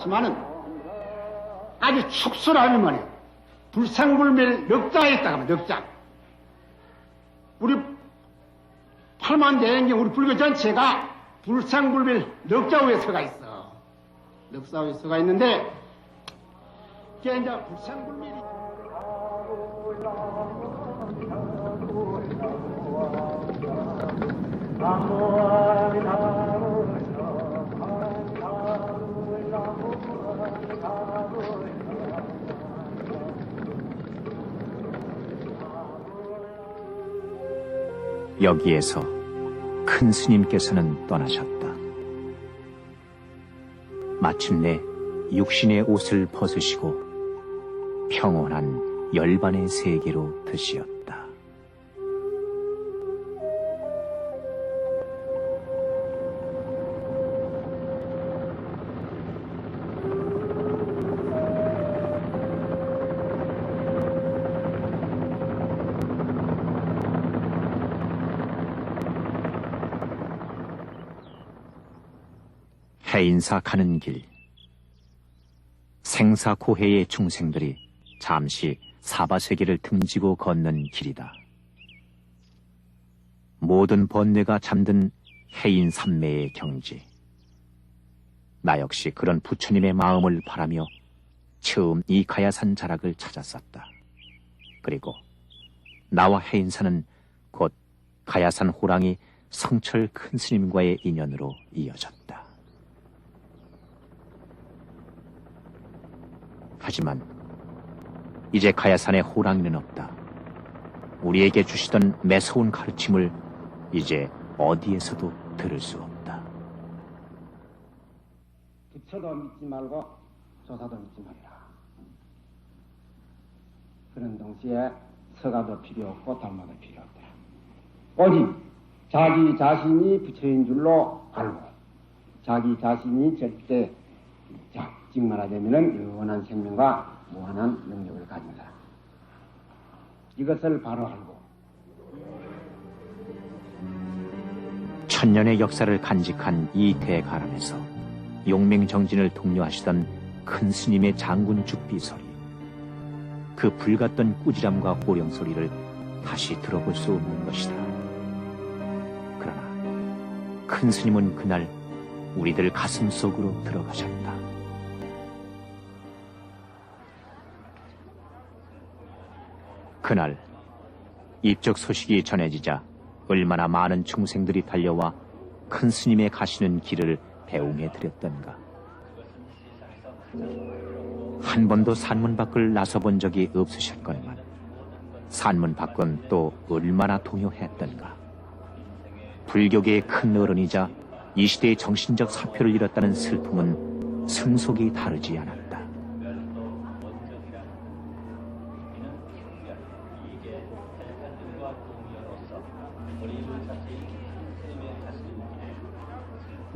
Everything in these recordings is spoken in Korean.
많지만은 아주 축소라는 말이에요. 불상불멸 넉장했다가 넉장. 우리 8만 대행경 우리 불교 전체가 불상불멸 넉좌우에 서가 있어. 넉좌우에 서가 있는데 이게 이제 불상불멸이 여기에서 큰 스님께서는 떠나셨다. 마침내 육신의 옷을 벗으시고 평온한 열반의 세계로 드시었다. 해인사 가는 길. 생사고해의 중생들이 잠시 사바세계를 등지고 걷는 길이다. 모든 번뇌가 잠든 해인산매의 경지. 나 역시 그런 부처님의 마음을 바라며 처음 이 가야산 자락을 찾았었다. 그리고 나와 해인사는 곧 가야산 호랑이 성철 큰 스님과의 인연으로 이어졌다. 하지만 이제 가야산에 호랑이는 없다. 우리에게 주시던 매서운 가르침을 이제 어디에서도 들을 수 없다. 부처도 믿지 말고 조사도 믿지 말라. 그런 동시에 서가도 필요 없고 달마도 필요 없다. 오직 자기 자신이 부처인 줄로 알고 자기 자신이 절대 직만하되면은 영원한 생명과 무한한 능력을 가진 사람. 이것을 바로 알고 천년의 역사를 간직한 이 대가람에서 용맹정진을 독려하시던 큰 스님의 장군 죽비 소리, 그 불같던 꾸지람과 호령 소리를 다시 들어볼 수 없는 것이다. 그러나 큰 스님은 그날 우리들 가슴 속으로 들어가셨다. 그날 입적 소식이 전해지자 얼마나 많은 중생들이 달려와 큰 스님의 가시는 길을 배웅해 드렸던가. 한 번도 산문 밖을 나서본 적이 없으셨건만 산문 밖은 또 얼마나 동요했던가. 불교계의 큰 어른이자 이 시대의 정신적 사표를 잃었다는 슬픔은 승속이 다르지 않았다.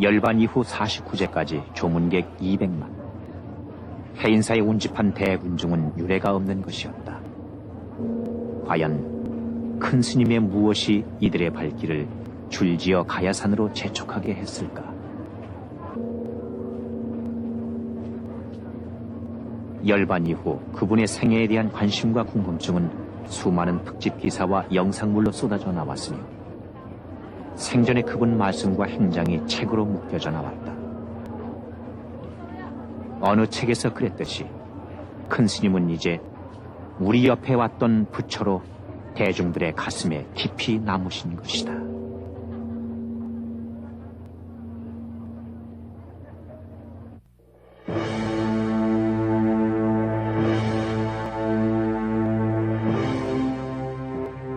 열반 이후 49제까지 조문객 200만. 해인사에 운집한 대군중은 유례가 없는 것이었다. 과연 큰 스님의 무엇이 이들의 발길을 줄지어 가야산으로 재촉하게 했을까? 열반 이후 그분의 생애에 대한 관심과 궁금증은 수많은 특집 기사와 영상물로 쏟아져 나왔으며 생전에 그분 말씀과 행장이 책으로 묶여져 나왔다. 어느 책에서 그랬듯이 큰 스님은 이제 우리 옆에 왔던 부처로 대중들의 가슴에 깊이 남으신 것이다.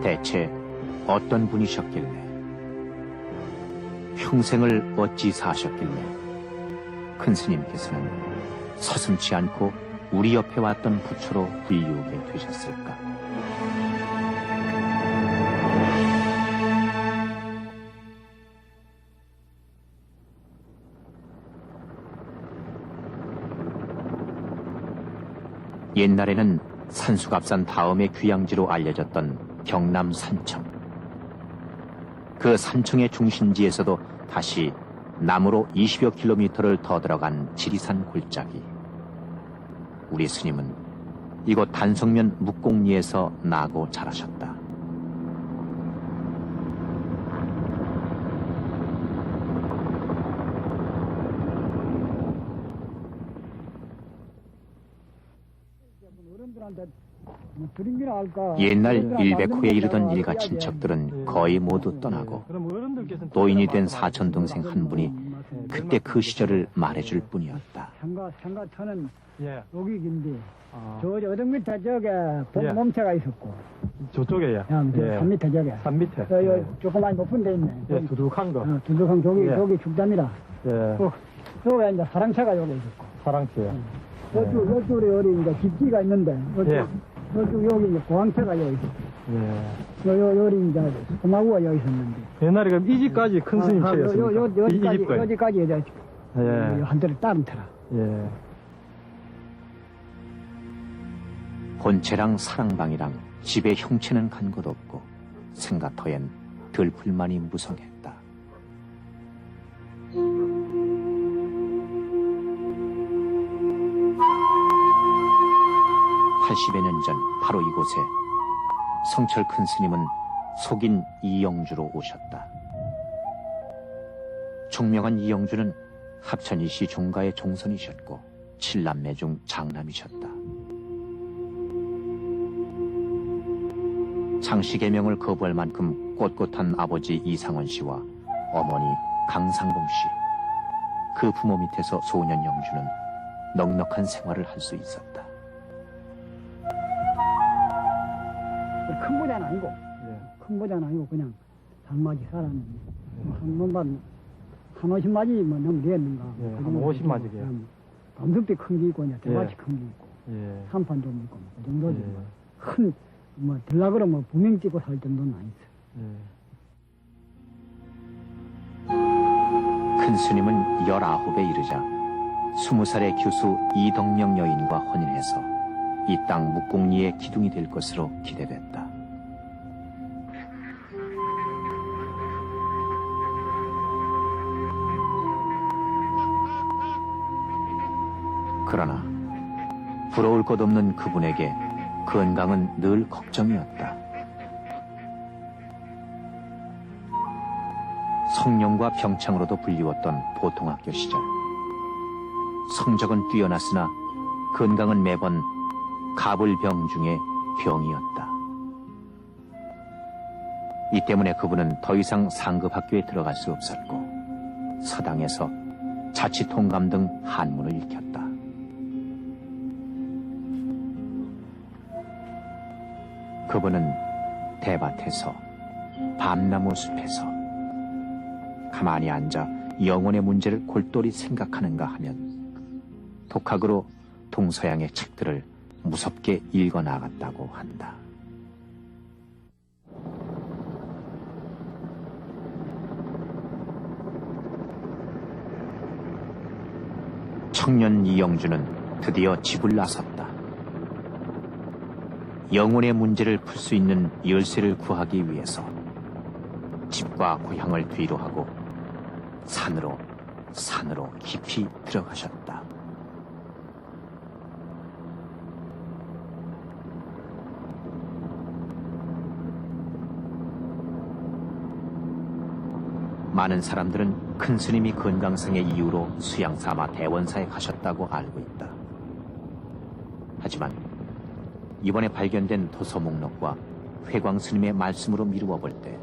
대체 어떤 분이셨길래, 평생을 어찌 사셨길래 큰 스님께서는 서슴지 않고 우리 옆에 왔던 부처로 불리우게 되셨을까? 옛날에는 산수갑산 다음의 휴양지로 알려졌던 경남 산청. 그 산청의 중심지에서도 다시 남으로 20여 킬로미터를 더 들어간 지리산 골짜기. 우리 스님은 이곳 단성면 묵공리에서 나고 자라셨다. 옛날 100호에 이르던 일가 친척들은 거의 모두 떠나고 노인이 된 사촌 동생 한 분이 그때 그 시절을 말해줄 뿐이었다. 상가터는 여기 긴데 저 어등 밑에 저게 몸체가 있었고 저쪽에요. 산 밑에 저게 산 밑에. 조그만 높은 데 있네. 예, 두둑한 거. 두둑한 저기 죽담이라. 예. 저게 이제 사랑채가 여기 있었고. 사랑채. 여쪽에 여기 이제 집기가 있는데 여쪽 여기 이제 고항채가 여기 있었고. 여기 이제 소마구가 여기 있었는데. 옛날에 그럼 이 집까지 큰 스님체였습니까? 이 집까지. 여기까지 이제 한대를 따른 터라. 예. 본체랑 사랑방이랑 집에 형체는 간 것 없고 생가터엔 들풀만이 무성했다. 80여 년 전 바로 이곳에 성철 큰 스님은 속인 이영주로 오셨다. 총명한 이영주는 합천이시 종가의 종선이셨고 7남매 중 장남이셨다. 장씨 계명을 거부할 만큼 꼿꼿한 아버지 이상원 씨와 어머니 강상봉 씨, 그 부모 밑에서 소년 영주는 넉넉한 생활을 할 수 있었다. 큰 부자는 아니고, 큰 부자는 아니고 그냥 장마지 살았는데 한 번만 한 50마지 뭐 넘게 됐는가. 한 50마지게요. 감석대 큰 게 있고 이제 대마치 큰 게 있고 한판 좀 있고 그 정도지. 큰 뭐 들라 그러면 분명 찍고 살 정도는 아니죠. 큰 스님은 19에 이르자 20살의 교수 이덕명 여인과 혼인해서 이 땅 묵공리의 기둥이 될 것으로 기대됐다. 그러나 부러울 것 없는 그분에게 건강은 늘 걱정이었다. 성령과 병창으로도 불리웠던 보통학교 시절. 성적은 뛰어났으나 건강은 매번 가불병 중에 병이었다. 이 때문에 그분은 더 이상 상급학교에 들어갈 수 없었고 서당에서 자치통감 등 한문을 익혔다. 그분은 대밭에서 밤나무 숲에서 가만히 앉아 영혼의 문제를 골똘히 생각하는가 하면 독학으로 동서양의 책들을 무섭게 읽어나갔다고 한다. 청년 이영주는 드디어 집을 나섰다. 영혼의 문제를 풀 수 있는 열쇠를 구하기 위해서 집과 고향을 뒤로 하고 산으로 깊이 들어가셨다. 많은 사람들은 큰 스님이 건강상의 이유로 수양사마 대원사에 가셨다고 알고 있다. 하지만 이번에 발견된 도서 목록과 회광 스님의 말씀으로 미루어 볼 때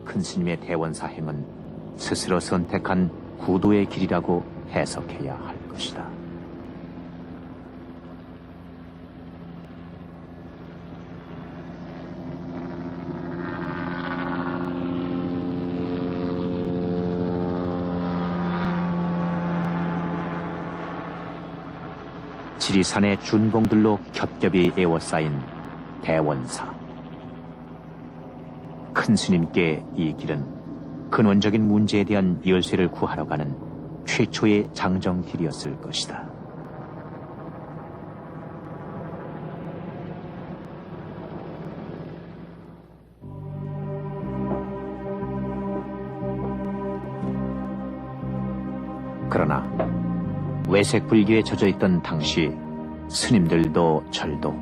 큰 스님의 대원사 행은 스스로 선택한 구도의 길이라고 해석해야 할 것이다. 지리산의 준봉들로 겹겹이 에워싸인 대원사. 큰 스님께 이 길은 근원적인 문제에 대한 열쇠를 구하러 가는 최초의 장정길이었을 것이다. 그러나 외색 불교에 젖어있던 당시 스님들도 절도,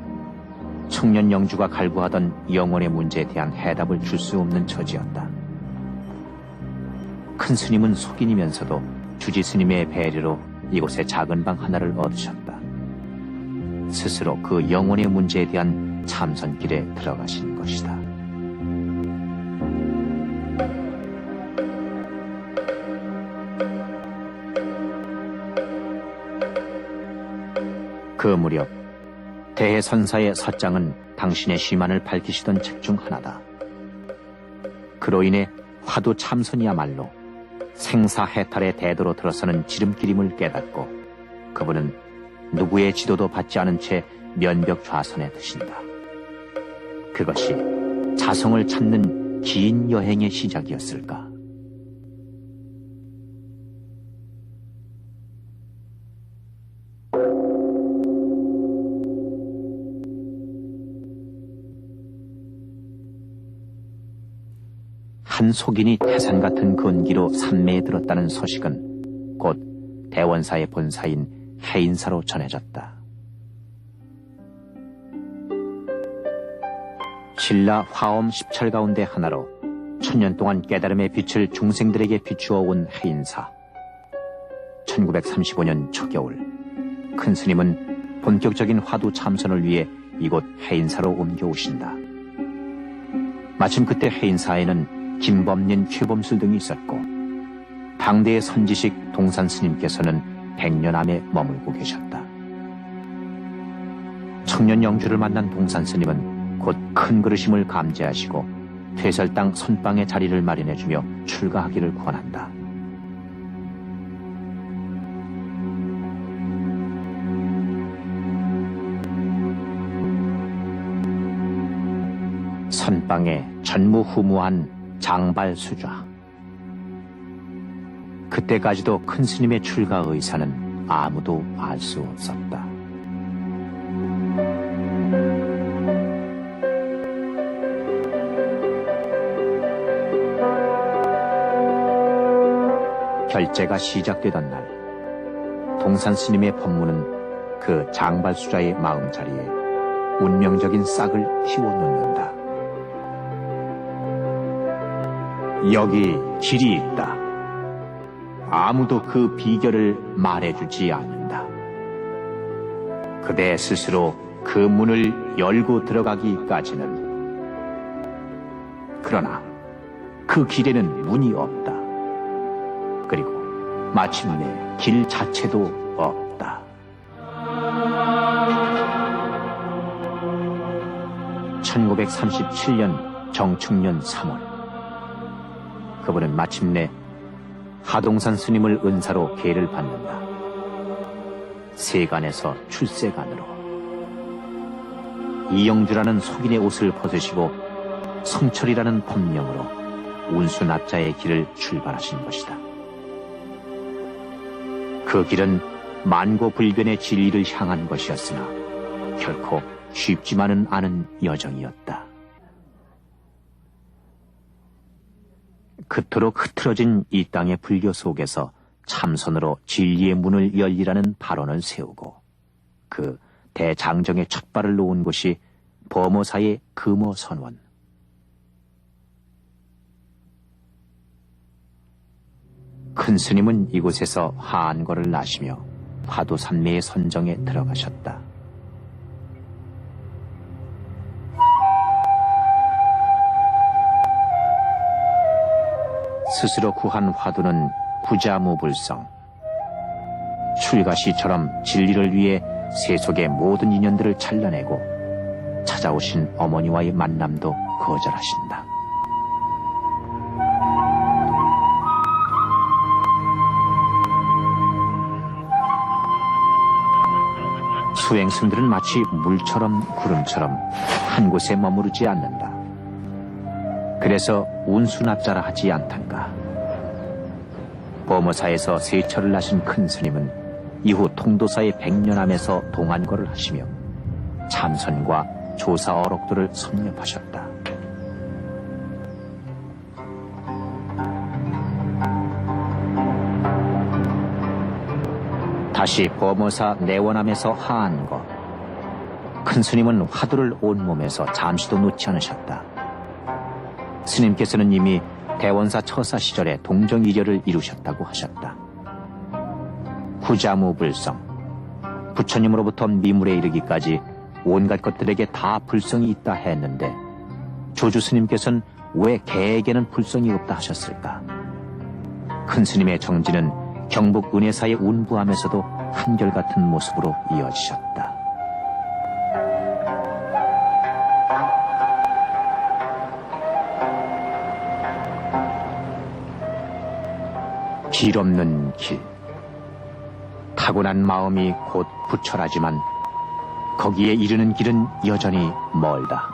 청년 영주가 갈구하던 영혼의 문제에 대한 해답을 줄 수 없는 처지였다. 큰 스님은 속인이면서도 주지 스님의 배려로 이곳에 작은 방 하나를 얻으셨다. 스스로 그 영혼의 문제에 대한 참선길에 들어가신 것이다. 그 무렵 대해선사의 서장은 당신의 시만을 밝히시던 책 중 하나다. 그로 인해 화두 참선이야말로 생사해탈의 대도로 들어서는 지름길임을 깨닫고 그분은 누구의 지도도 받지 않은 채 면벽좌선에 드신다. 그것이 자성을 찾는 긴 여행의 시작이었을까? 한 속인이 태산 같은 건기로 산매에 들었다는 소식은 곧 대원사의 본사인 해인사로 전해졌다. 신라 화엄 10철 가운데 하나로 천년 동안 깨달음의 빛을 중생들에게 비추어 온 해인사. 1935년 초겨울 큰 스님은 본격적인 화두 참선을 위해 이곳 해인사로 옮겨오신다. 마침 그때 해인사에는 김범린, 최범수 등이 있었고 당대의 선지식 동산 스님께서는 100년 안에 머물고 계셨다. 청년 영주를 만난 동산 스님은 곧 큰 그릇임을 감지하시고 퇴설당 선방의 자리를 마련해주며 출가하기를 권한다. 선방에 전무후무한 장발수좌. 그때까지도 큰 스님의 출가 의사는 아무도 알 수 없었다. 결제가 시작되던 날, 동산 스님의 법문은 그 장발수좌의 마음자리에 운명적인 싹을 틔워놓는다. 여기 길이 있다. 아무도 그 비결을 말해주지 않는다. 그대 스스로 그 문을 열고 들어가기까지는. 그러나 그 길에는 문이 없다. 그리고 마침내 길 자체도 없다. (1937년) 정축년 3월 그분은 마침내 하동산 스님을 은사로 계를 받는다. 세간에서 출세간으로. 이영주라는 속인의 옷을 벗으시고 성철이라는 법명으로 운수납자의 길을 출발하신 것이다. 그 길은 만고불변의 진리를 향한 것이었으나 결코 쉽지만은 않은 여정이었다. 그토록 흐트러진 이 땅의 불교 속에서 참선으로 진리의 문을 열리라는 발언을 세우고 그 대장정의 첫 발을 놓은 곳이 범어사의 금어선원. 큰 스님은 이곳에서 한거를 나시며 화두산매의 선정에 들어가셨다. 스스로 구한 화두는 부자무불성. 출가시처럼 진리를 위해 세속의 모든 인연들을 잘라내고 찾아오신 어머니와의 만남도 거절하신다. 수행승들은 마치 물처럼 구름처럼 한 곳에 머무르지 않는다. 그래서 운수납자라 하지 않단가. 범어사에서 세철을 나신 큰 스님은 이후 통도사의 100년암에서 동안거를 하시며 참선과 조사 어록도를 섭렵하셨다. 다시 범어사 내원함에서 하한 것. 큰 스님은 화두를 온몸에서 잠시도 놓지 않으셨다. 스님께서는 이미 대원사 처사 시절에 동정이결을 이루셨다고 하셨다. 후자무불성, 부처님으로부터 미물에 이르기까지 온갖 것들에게 다 불성이 있다 했는데 조주 스님께서는 왜 개에게는 불성이 없다 하셨을까? 큰 스님의 정지는 경북 은혜사의 운부함에서도 한결같은 모습으로 이어지셨다. 길 없는 길. 타고난 마음이 곧 부처라지만 거기에 이르는 길은 여전히 멀다.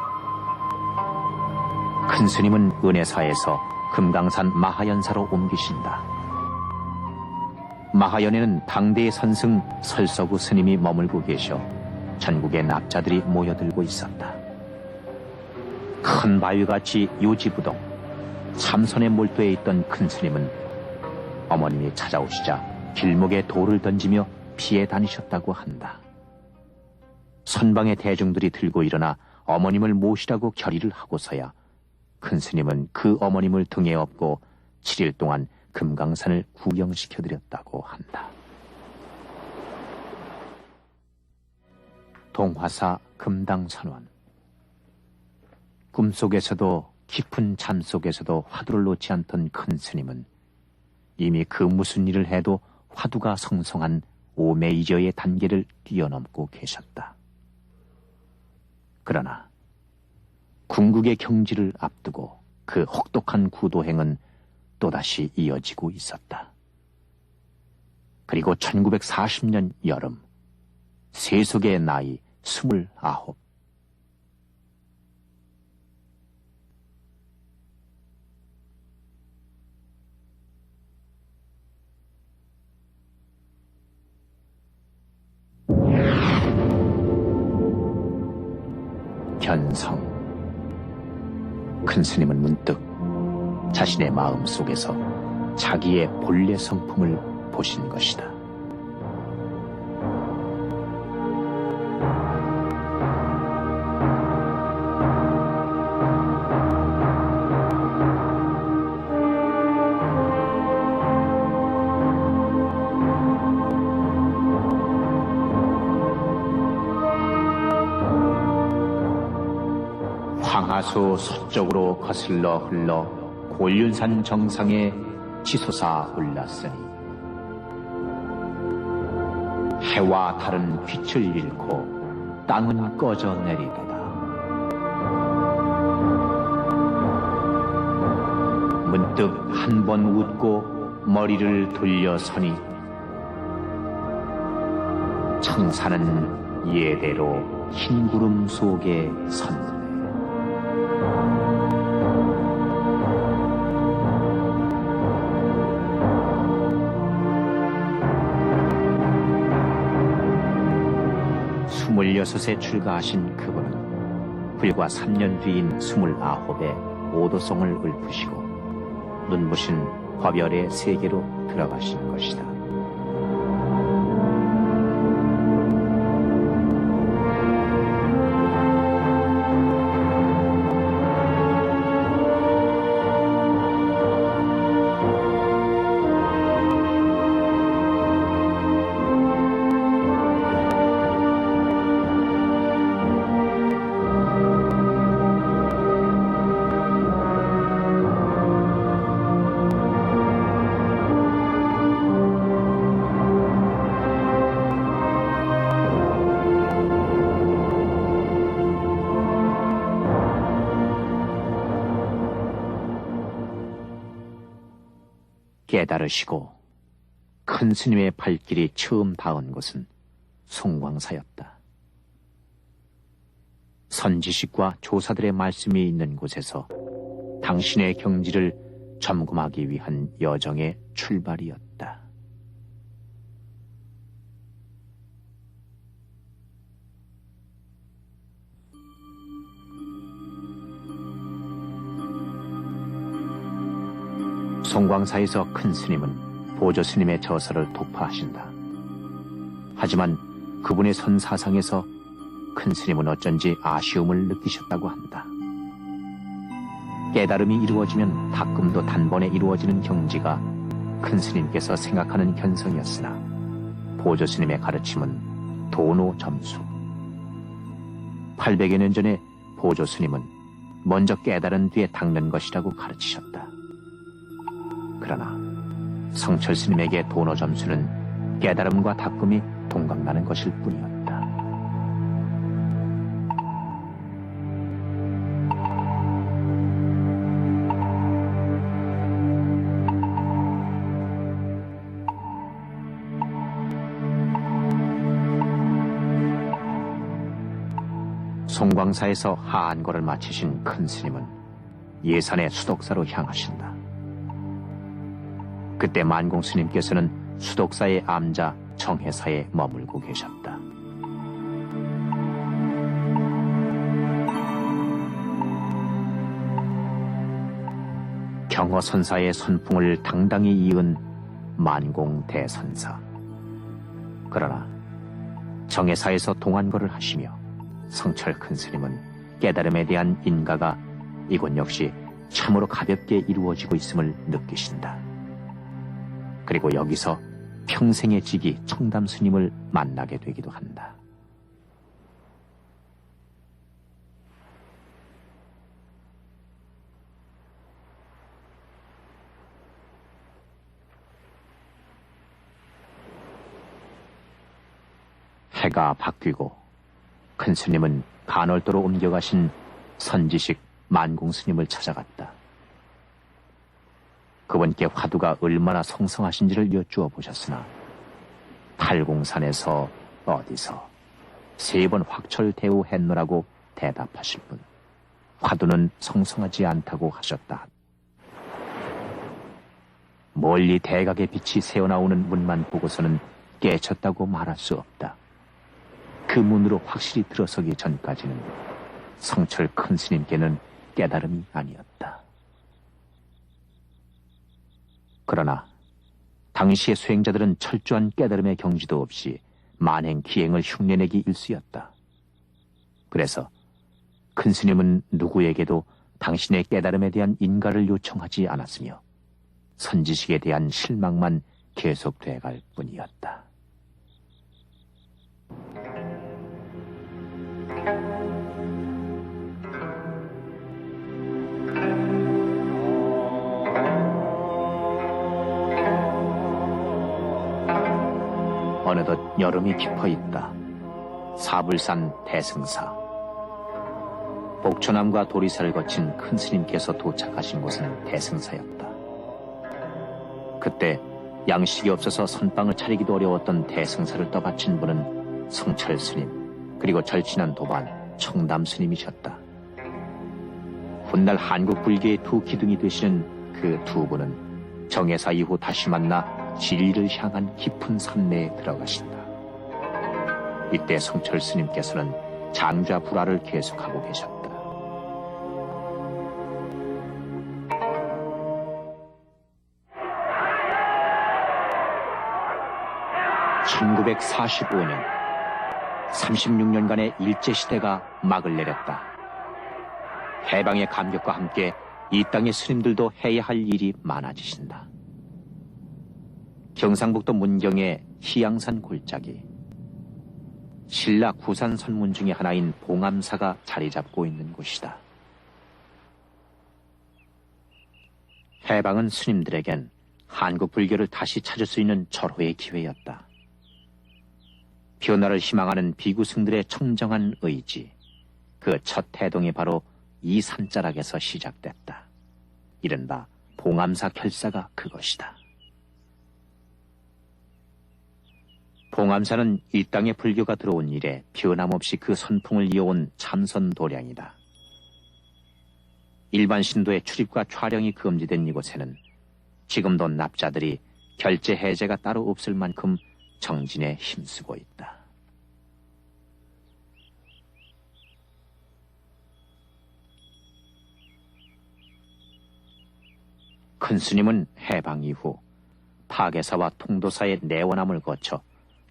큰 스님은 은혜사에서 금강산 마하연사로 옮기신다. 마하연에는 당대의 선승 설서구 스님이 머물고 계셔 전국의 납자들이 모여들고 있었다. 큰 바위같이 요지부동 참선에 몰두해 있던 큰 스님은 어머님이 찾아오시자 길목에 돌을 던지며 피해 다니셨다고 한다. 선방의 대중들이 들고 일어나 어머님을 모시라고 결의를 하고서야 큰 스님은 그 어머님을 등에 업고 7일 동안 금강산을 구경시켜드렸다고 한다. 동화사 금당선원. 꿈속에서도 깊은 잠 속에서도 화두를 놓지 않던 큰 스님은 이미 그 무슨 일을 해도 화두가 성성한 오매이저의 단계를 뛰어넘고 계셨다. 그러나 궁극의 경지를 앞두고 그 혹독한 구도행은 또다시 이어지고 있었다. 그리고 1940년 여름, 세속의 나이 29. 견성. 큰 스님은 문득 자신의 마음 속에서 자기의 본래 성품을 보신 것이다. 황하수 서쪽으로 거슬러 흘러 골륜산 정상에 치솟아 올랐으니 해와 달은 빛을 잃고 땅은 꺼져 내리도다. 문득 한 번 웃고 머리를 돌려서니 청산은 예대로 흰 구름 속에 선 (26에) 출가하신 그분은 불과 3년 뒤인 29에 오도송을 읊으시고 눈부신 화별의 세계로 들어가신 것이다. 깨달으시고 큰 스님의 발길이 처음 닿은 곳은 송광사였다. 선지식과 조사들의 말씀이 있는 곳에서 당신의 경지를 점검하기 위한 여정의 출발이었다. 송광사에서 큰 스님은 보조 스님의 저서를 도파하신다. 하지만 그분의 선사상에서 큰 스님은 어쩐지 아쉬움을 느끼셨다고 한다. 깨달음이 이루어지면 닦음도 단번에 이루어지는 경지가 큰 스님께서 생각하는 견성이었으나 보조 스님의 가르침은 도노 점수. 800여 년 전에 보조 스님은 먼저 깨달은 뒤에 닦는 것이라고 가르치셨다. 그러나 성철 스님에게 도노 점수는 깨달음과 닦음이 동강나는 것일 뿐이었다. 송광사에서 하안거를 마치신 큰 스님은 예산의 수독사로 향하신다. 그때 만공 스님께서는 수독사의 암자 정해사에 머물고 계셨다. 경허선사의 선풍을 당당히 이은 만공 대선사. 그러나 정해사에서 동안거를 하시며 성철 큰 스님은 깨달음에 대한 인가가 이곳 역시 참으로 가볍게 이루어지고 있음을 느끼신다. 그리고 여기서 평생의 직이 청담 스님을 만나게 되기도 한다. 해가 바뀌고 큰 스님은 간월도로 옮겨가신 선지식 만공 스님을 찾아갔다. 그분께 화두가 얼마나 성성하신지를 여쭈어 보셨으나 팔공산에서 어디서 3번 확철대우했노라고 대답하실 뿐 화두는 성성하지 않다고 하셨다. 멀리 대각의 빛이 새어나오는 문만 보고서는 깨쳤다고 말할 수 없다. 그 문으로 확실히 들어서기 전까지는 성철 큰 스님께는 깨달음이 아니었다. 그러나 당시의 수행자들은 철저한 깨달음의 경지도 없이 만행 기행을 흉내내기 일쑤였다. 그래서 큰 스님은 누구에게도 당신의 깨달음에 대한 인가를 요청하지 않았으며 선지식에 대한 실망만 계속돼갈 뿐이었다. 어느덧 여름이 깊어있다. 사불산 대승사. 복초남과 도리사를 거친 큰 스님께서 도착하신 곳은 대승사였다. 그때 양식이 없어서 선빵을 차리기도 어려웠던 대승사를 떠받친 분은 성철 스님, 그리고 절친한 도반 청담 스님이셨다. 훗날 한국 불교의 두 기둥이 되시는 그 두 분은 정해사 이후 다시 만나 진리를 향한 깊은 산내에 들어가신다. 이때 성철 스님께서는 장좌 불화를 계속하고 계셨다. (1945년) 36년간의 일제시대가 막을 내렸다. 해방의 감격과 함께 이 땅의 스님들도 해야 할 일이 많아지신다. 경상북도 문경의 희양산 골짜기, 신라 구산 선문 중의 하나인 봉암사가 자리 잡고 있는 곳이다. 해방은 스님들에겐 한국 불교를 다시 찾을 수 있는 절호의 기회였다. 변화를 희망하는 비구승들의 청정한 의지, 그 첫 태동이 바로 이 산자락에서 시작됐다. 이른바 봉암사 결사가 그것이다. 봉암사는 이 땅에 불교가 들어온 이래 변함없이 그 선풍을 이어온 참선 도량이다. 일반 신도의 출입과 촬영이 금지된 이곳에는 지금도 납자들이 결제 해제가 따로 없을 만큼 정진에 힘쓰고 있다. 큰 스님은 해방 이후 파계사와 통도사의 내원함을 거쳐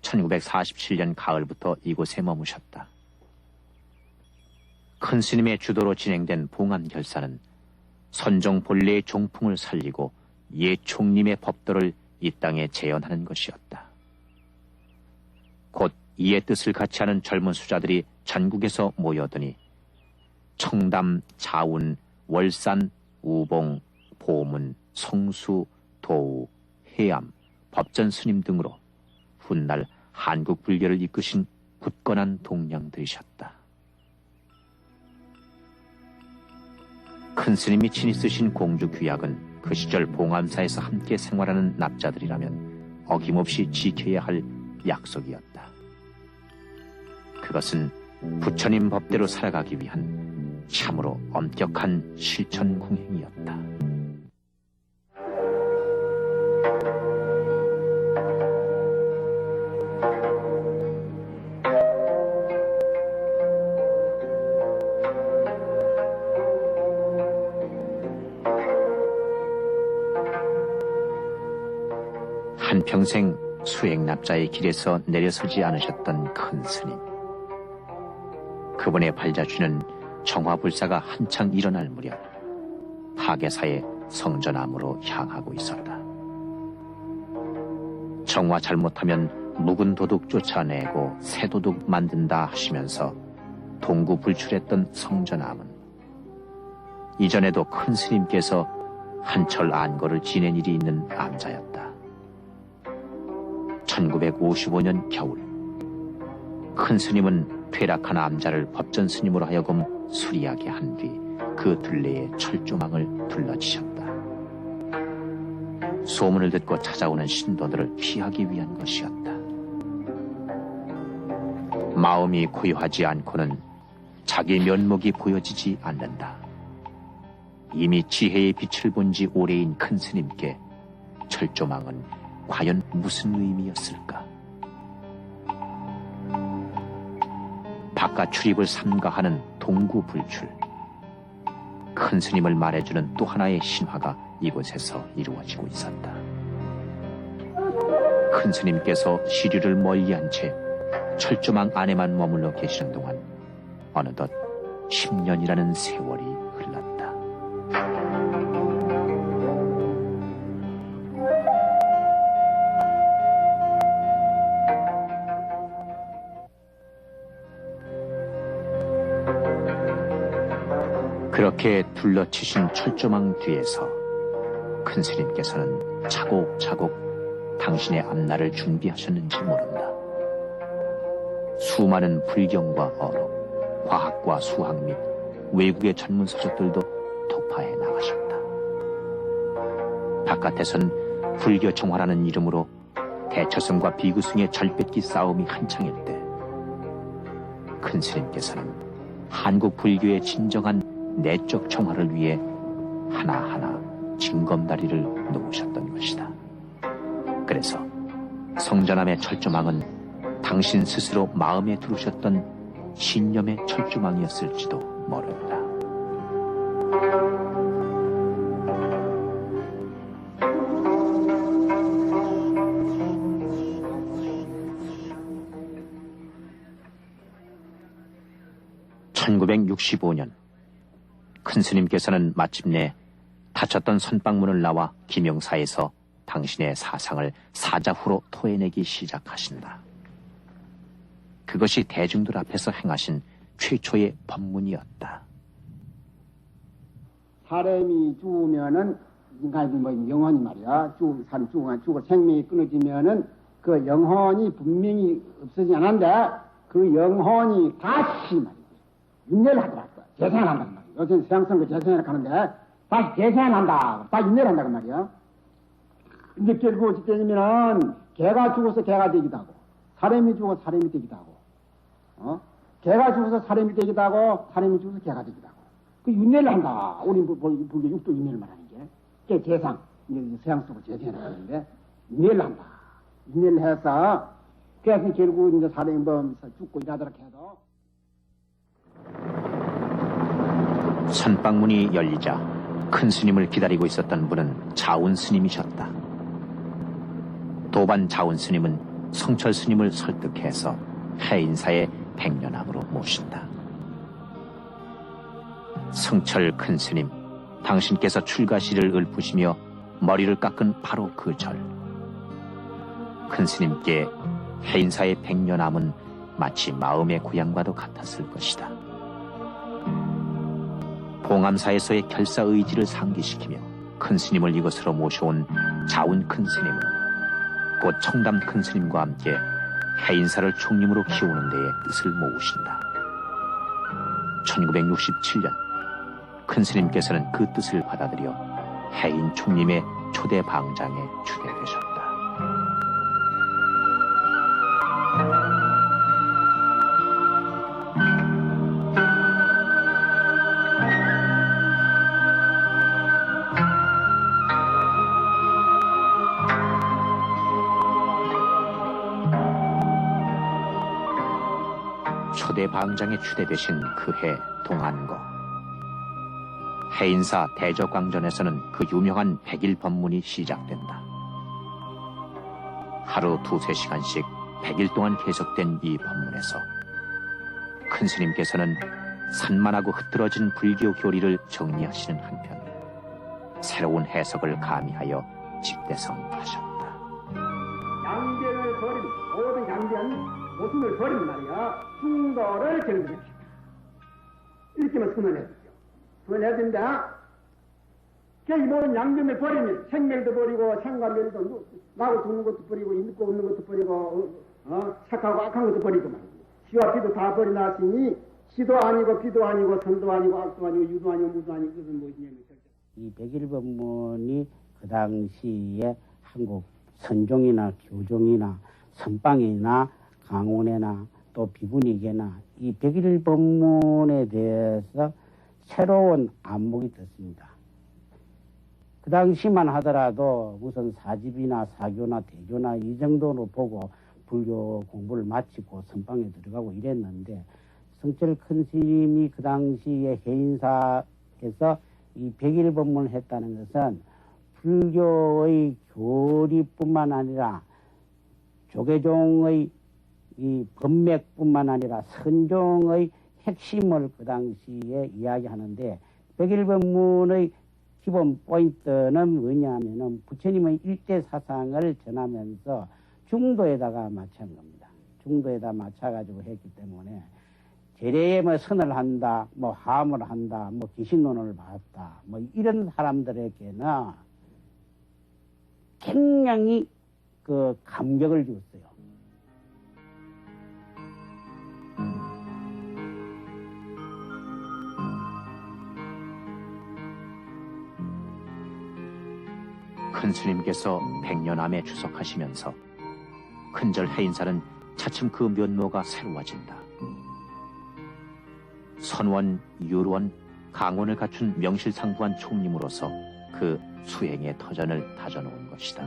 1947년 가을부터 이곳에 머무셨다. 큰 스님의 주도로 진행된 봉안 결사는 선종 본래의 종풍을 살리고 옛 총림의 법도를 이 땅에 재현하는 것이었다. 곧 이의 뜻을 같이 하는 젊은 수자들이 전국에서 모여드니 청담, 자운, 월산, 우봉, 보문, 성수, 도우, 해암, 법전 스님 등으로 훗날 한국 불교를 이끄신 굳건한 동량들이셨다. 큰 스님이 친히 쓰신 공주 규약은 그 시절 봉암사에서 함께 생활하는 납자들이라면 어김없이 지켜야 할 약속이었다. 그것은 부처님 법대로 살아가기 위한 참으로 엄격한 실천 공행이었다. 한평생 수행납자의 길에서 내려서지 않으셨던 큰 스님. 그분의 발자취는 정화불사가 한창 일어날 무렵 파괴사의 성전암으로 향하고 있었다. 정화 잘못하면 묵은 도둑 쫓아내고 새 도둑 만든다 하시면서 동구불출했던 성전암은 이전에도 큰 스님께서 한철 안거를 지낸 일이 있는 암자였다. 1955년 겨울, 큰 스님은 퇴락한 암자를 법전 스님으로 하여금 수리하게 한 뒤 그 들레에 철조망을 둘러치셨다. 소문을 듣고 찾아오는 신도들을 피하기 위한 것이었다. 마음이 고요하지 않고는 자기 면목이 보여지지 않는다. 이미 지혜의 빛을 본 지 오래인 큰 스님께 철조망은 과연 무슨 의미였을까? 바깥 출입을 삼가하는 동구불출. 큰 스님을 말해주는 또 하나의 신화가 이곳에서 이루어지고 있었다. 큰 스님께서 시류를 멀리한 채 철조망 안에만 머물러 계시는 동안 어느덧 10년이라는 세월이 흘렀다. 그렇게 둘러치신 철조망 뒤에서 큰 스님께서는 차곡차곡 당신의 앞날을 준비하셨는지 모른다. 수많은 불경과 어록, 과학과 수학 및 외국의 전문 서적들도 독파해 나가셨다. 바깥에선 불교 정화라는 이름으로 대처성과 비구승의 절벽기 싸움이 한창일 때 큰 스님께서는 한국 불교의 진정한 내적 정화를 위해 하나하나 징검다리를 놓으셨던 것이다. 그래서 성전암의 철조망은 당신 스스로 마음에 두르셨던 신념의 철조망이었을지도 모른다. (1965년) 큰 스님께서는 마침내 닫혔던 선방문을 나와 김영사에서 당신의 사상을 사자후로 토해내기 시작하신다. 그것이 대중들 앞에서 행하신 최초의 법문이었다. 사람이 죽으면은 인간이 뭐 영혼이 말이야. 사람 죽어 생명이 끊어지면은 그 영혼이 분명히 없어지지 않는데 그 영혼이 다시 말이야. 윤회를 하더라고. 재생을 한단 말이야. 요새 세상선거 재생을 하는데 다시 재생을 한다. 다시 윤회를 한다고 말이야. 근데 결국 어찌 되냐면은 개가 죽어서 개가 되기도 하고 사람이 죽어서 사람이 되기도 하고 개가 죽어서 사람이 되기도 하고 사람이 죽어서 개가 되기도 하고 그 윤회를 한다. 우리 불교 육도 윤회를 말하는 게 재상 이제 서양 속으로 재생을 하는데 윤회를 한다. 윤회를 해서 그래서 결국 이제 사람이 뭐 죽고 일하도록 해도 선방문이 열리자 큰 스님을 기다리고 있었던 분은 자운 스님이셨다. 도반 자운 스님은 성철 스님을 설득해서 해인사의 백년암으로 모신다. 성철 큰 스님, 당신께서 출가시를 읊으시며 머리를 깎은 바로 그 절. 큰 스님께 해인사의 백년암은 마치 마음의 고향과도 같았을 것이다. 봉암사에서의 결사의지를 상기시키며 큰 스님을 이곳으로 모셔온 자운 큰 스님은 곧 청담 큰 스님과 함께 해인사를 총림으로 키우는 데에 뜻을 모으신다. 1967년 큰 스님께서는 그 뜻을 받아들여 해인 총림의 초대 방장에 추대되셨다. 초대 방장에 추대되신 그해 동안거, 해인사 대적광전에서는 그 유명한 백일 법문이 시작된다. 하루 2~3시간씩 100일 동안 계속된 이 법문에서 큰 스님께서는 산만하고 흐트러진 불교 교리를 정리하시는 한편 새로운 해석을 가미하여 집대성하셨다. 양변을 버린 모든 양변 모순을 버린 말이야. 중도를 정립했다. 이렇게만 선언했죠. 선언했는데 이 모든 양변을 버리면 생명도 버리고 생관멸도 나고 죽는 것도 버리고 있고 없는 것도 버리고 착하고 악한 것도 버리고 말이야. 시와 비도 다 버리나시니 시도 아니고 비도 아니고 선도 아니고 악도 아니고 유도 아니고 무도 아니고 그것은 무엇이냐면 이 백일법문이 그 당시에 한국 선종이나 교종이나 선방이나 강원에나 또 비구닉에나 이 백일법문에 대해서 새로운 안목이 떴습니다. 그 당시만 하더라도 무슨 사집이나 사교나 대교나 이 정도로 보고 불교 공부를 마치고 선방에 들어가고 이랬는데 성철 큰 스님이 그 당시에 해인사에서 이 백일법문을 했다는 것은 불교의 교리뿐만 아니라 조계종의 이 법맥뿐만 아니라 선종의 핵심을 그 당시에 이야기하는데 백일법문의 기본 포인트는 뭐냐면은 부처님의 일대 사상을 전하면서 중도에다가 맞춘 겁니다. 중도에다 맞춰가지고 했기 때문에 재래에 뭐 선을 한다, 뭐 하음을 한다, 뭐 귀신론을 봤다, 뭐 이런 사람들에게는 굉장히 그 감격을 줬어요. 큰 스님께서 백년암에 주석하시면서 큰절 해인사는 차츰 그 면모가 새로워진다. 선원, 율원, 강원을 갖춘 명실상부한 총림으로서 그 수행의 터전을 다져놓은 것이다.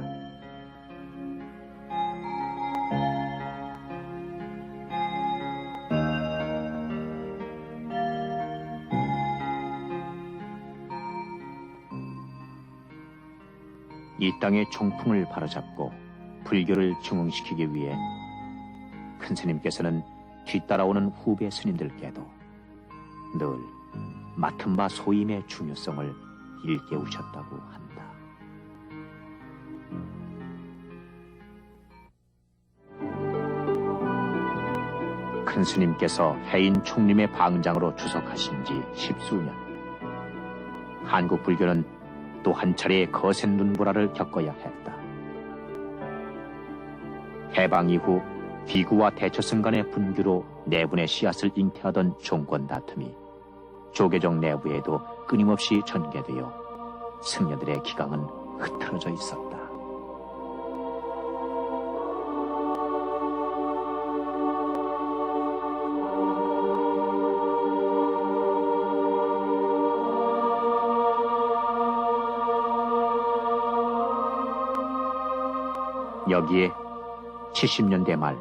이 땅의 총풍을 바로잡고 불교를 증흥시키기 위해 큰 스님께서는 뒤따라오는 후배 스님들께도 늘 맡은 바 소임의 중요성을 일깨우셨다고 한다. 큰 스님께서 해인 총림의 방장으로 주석하신 지 10수년. 한국 불교는 또 한 차례의 거센 눈보라를 겪어야 했다. 해방 이후 비구와 대처승 간의 분규로 내분의 씨앗을 잉태하던 종권 다툼이 조계종 내부에도 끊임없이 전개되어 승려들의 기강은 흐트러져 있었다. 여기에 70년대 말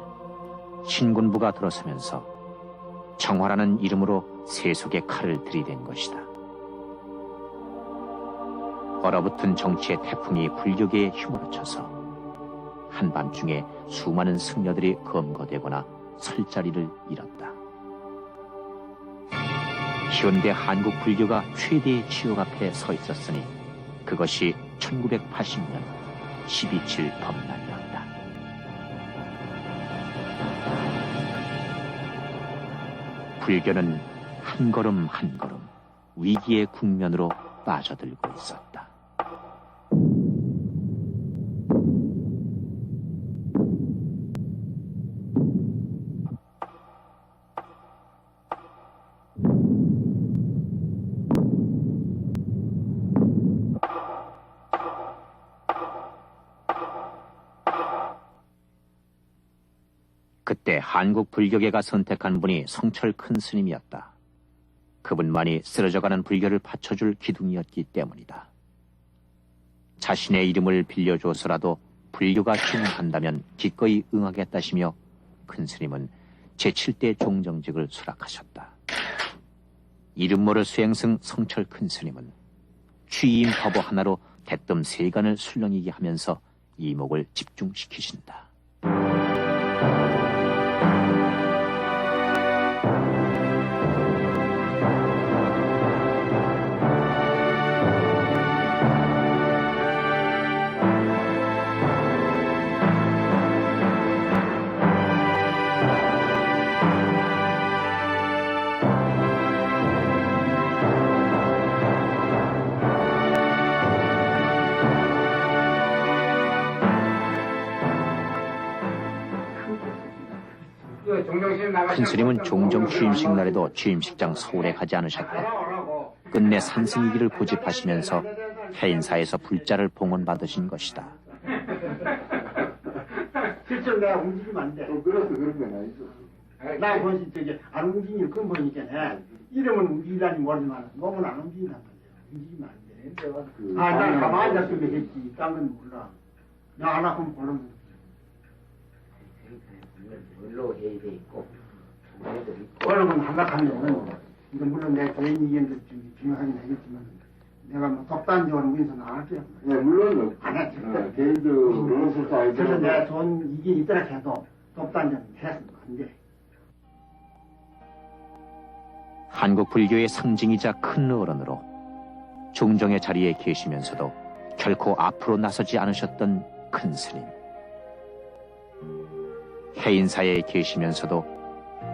신군부가 들어서면서 정화라는 이름으로 세속의 칼을 들이댄 것이다. 얼어붙은 정치의 태풍이 불교계에 휘몰아쳐서 한밤중에 수많은 승려들이 검거되거나 설 자리를 잃었다. 현대 한국 불교가 최대의 지옥 앞에 서 있었으니 그것이 1980년 12.7 법난이었다. 불교는 한 걸음 한 걸음 위기의 국면으로 빠져들고 있었다. 그때 한국 불교계가 선택한 분이 성철 큰 스님이었다. 그분만이 쓰러져가는 불교를 받쳐줄 기둥이었기 때문이다. 자신의 이름을 빌려줘서라도 불교가 진흥한다면 기꺼이 응하겠다시며 큰 스님은 제7대 종정직을 수락하셨다. 이름 모를 수행승 성철 큰 스님은 취임 법어 하나로 대뜸 세간을 술렁이게 하면서 이목을 집중시키신다. 큰 스님은 종종 취임식 날에도 취임식장 서울에 가지 않으셨고 끝내 산승기를 고집하시면서 해인사에서 불자를 봉헌받으신 것이다. 실제로 내가 움직이면 안 돼. 그래서 그런 건 아니죠. 나 본신 저기 안 움직이는 그건 보니까 이름은 움직이다니 모르지만 몸은 안 움직인단 말이야. 움직이면 안 돼. 난 가만히 앉았으면 했지. 딴 건 몰라. 나 안 하면 모르는 물로 해야 돼 있고 그러면 한가하면 이건 물론 내 개인 의견도 중요하긴 하겠지만 내가 뭐 독단적으로 위해서는 안 할게요. 네, 물론 안 했죠. 개인적으로 그래서 내가 좋은 이게 있더라 해도 독단적으로 해서는 안 돼. 한국 불교의 상징이자 큰 어른으로 종정의 자리에 계시면서도 결코 앞으로 나서지 않으셨던 큰 스님. 해인사에 계시면서도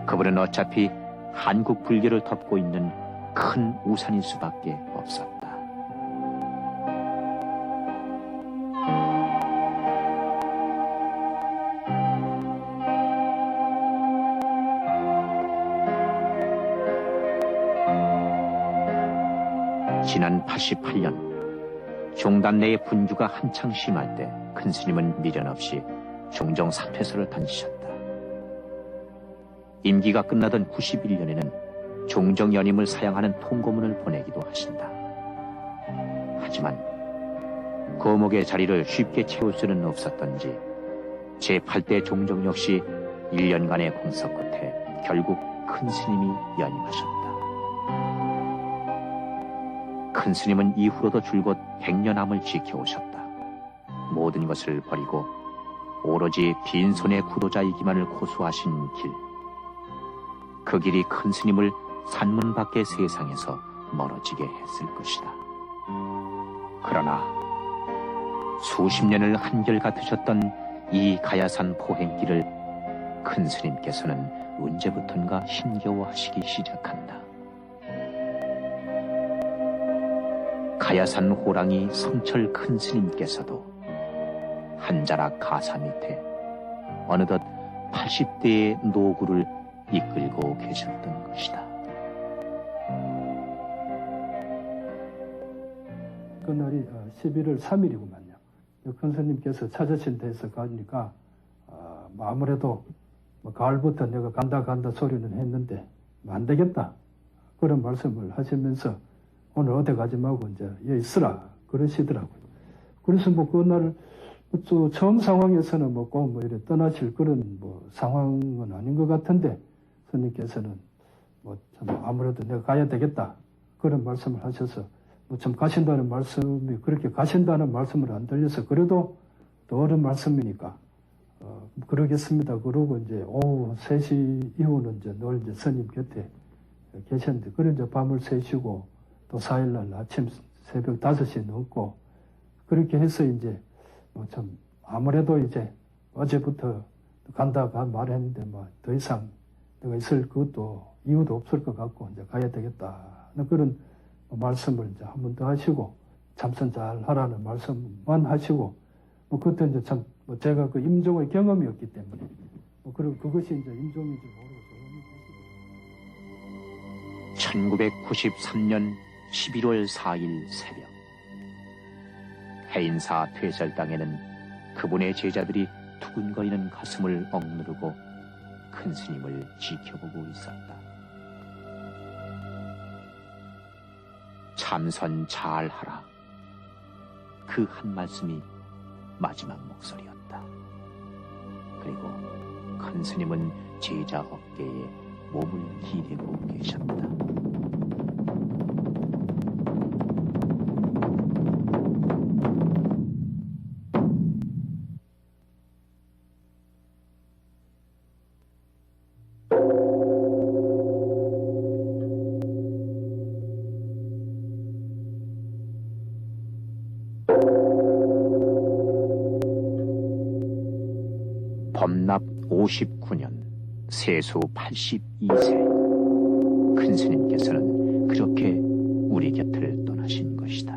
그분은 어차피 한국 불교를 덮고 있는 큰 우산일 수밖에 없었다. 지난 88년 종단 내의 분규가 한창 심할 때 큰 스님은 미련 없이 종정 사퇴서를 던지셨다. 임기가 끝나던 91년에는 종정 연임을 사양하는 통고문을 보내기도 하신다. 하지만 거목의 자리를 쉽게 채울 수는 없었던지 제8대 종정 역시 1년간의 공석 끝에 결국 큰 스님이 연임하셨다. 큰 스님은 이후로도 줄곧 100년암을 지켜오셨다. 모든 것을 버리고 오로지 빈손의 구도자이기만을 고수하신 길. 그 길이 큰 스님을 산문 밖의 세상에서 멀어지게 했을 것이다. 그러나 수십 년을 한결같으셨던 이 가야산 포행길을 큰 스님께서는 언제부턴가 힘겨워하시기 시작한다. 가야산 호랑이 성철 큰 스님께서도 한 자락 가사 밑에 어느덧 80대의 노구를 이끌고 계셨던 것이다. 그날이 11월 3일이구만요. 큰 스님께서 찾으신 데서 가니까 아무래도 가을부터 내가 간다 소리는 했는데 안 되겠다. 그런 말씀을 하시면서 오늘 어디 가지 말고 이제 여기 있으라 그러시더라고요. 그래서 그날 처음 상황에서는 꼭 이래 떠나실 그런 상황은 아닌 것 같은데 스님께서는 참 아무래도 내가 가야 되겠다 그런 말씀을 하셔서 좀 가신다는 말씀이 그렇게 가신다는 말씀을 안 들려서 그래도 또 어른 말씀이니까 그러겠습니다. 그러고 이제 오후 3시 이후는 이제 늘 이제 스님 곁에 계셨는데, 그런 이제 밤을 새시고 또 4일날 아침 새벽 5시에 넘고 그렇게 해서 이제 뭐 참 아무래도 이제 어제부터 간다 말했는데 뭐 더 이상 내가 있을 것도 이유도 없을 것 같고 이제 가야 되겠다 그런 말씀을 이제 한 번 더 하시고 참선 잘 하라는 말씀만 하시고 뭐 그때 이제 참 뭐 제가 그 임종의 경험이었기 때문에 뭐 그리고 그것이 이제 임종인지 모르고 조용히 계시고 1993년 11월 4일 새벽 해인사 퇴설당에는 그분의 제자들이 두근거리는 가슴을 억누르고 큰 스님을 지켜보고 있었다. 참선 잘하라. 그 한 말씀이 마지막 목소리였다. 그리고 큰 스님은 제자 어깨에 몸을 기대고 계셨다. 범납 59년 세수 82세 큰 스님께서는 그렇게 우리 곁을 떠나신 것이다.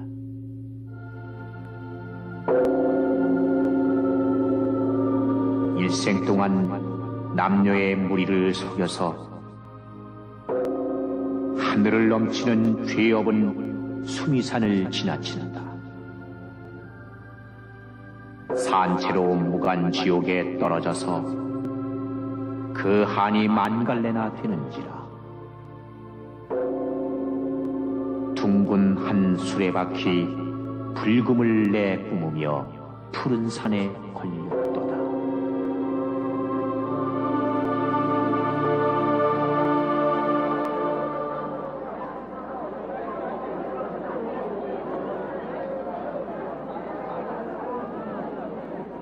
일생 동안 남녀의 무리를 속여서 하늘을 넘치는 죄업은 수미산을 지나친다. 산채로 무간 지옥에 떨어져서 그 한이 만갈래나 되는지라. 둥근 한 수레바퀴 불금을 내뿜으며 푸른 산에 걸렸도다.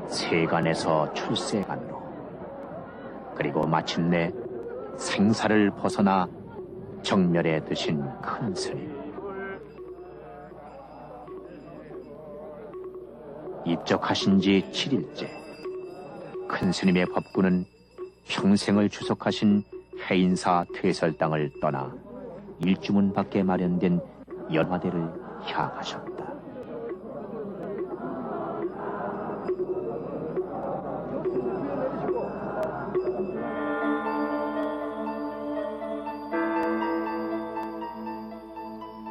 세간에서 출세간으로, 그리고 마침내 생사를 벗어나 정멸에 드신 큰 스님. 입적하신 지 7일째 큰 스님의 법구는 평생을 주석하신 해인사 퇴설당을 떠나 일주문 밖에 마련된 연화대를 향하셨다.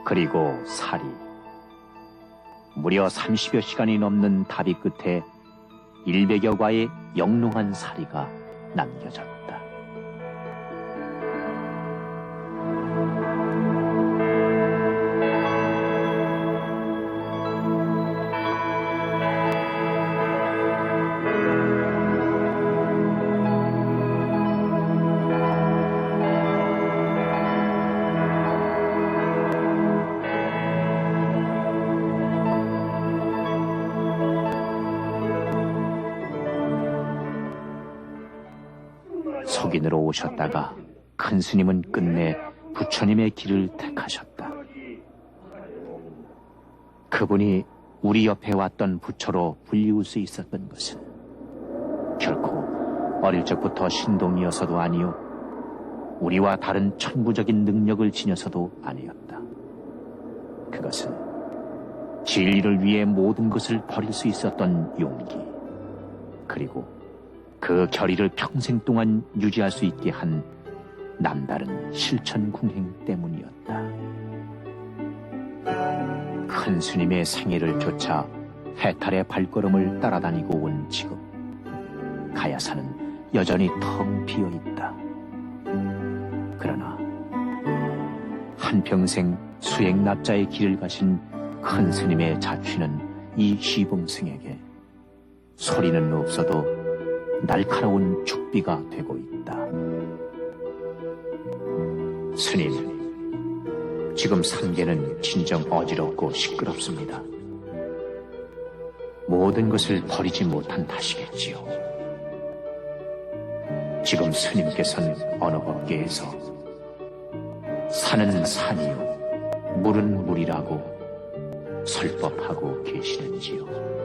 그리고 살이 무려 30여 시간이 넘는 다비 끝에 100여 과의 영롱한 사리가 남겨졌다. 속인으로 오셨다가 큰 스님은 끝내 부처님의 길을 택하셨다. 그분이 우리 옆에 왔던 부처로 불리울 수 있었던 것은 결코 어릴 적부터 신동이어서도 아니요, 우리와 다른 천부적인 능력을 지녀서도 아니었다. 그것은 진리를 위해 모든 것을 버릴 수 있었던 용기, 그리고 그 결의를 평생 동안 유지할 수 있게 한 남다른 실천궁행 때문이었다. 큰 스님의 생애를 쫓아 해탈의 발걸음을 따라다니고 온 지금, 가야사는 여전히 텅 비어있다. 그러나 한평생 수행납자의 길을 가신 큰 스님의 자취는 이 시봉승에게 소리는 없어도 날카로운 죽비가 되고 있다. 스님, 지금 상계는 진정 어지럽고 시끄럽습니다. 모든 것을 버리지 못한 탓이겠지요. 지금 스님께서는 어느 법계에서 산은 산이요 물은 물이라고 설법하고 계시는지요?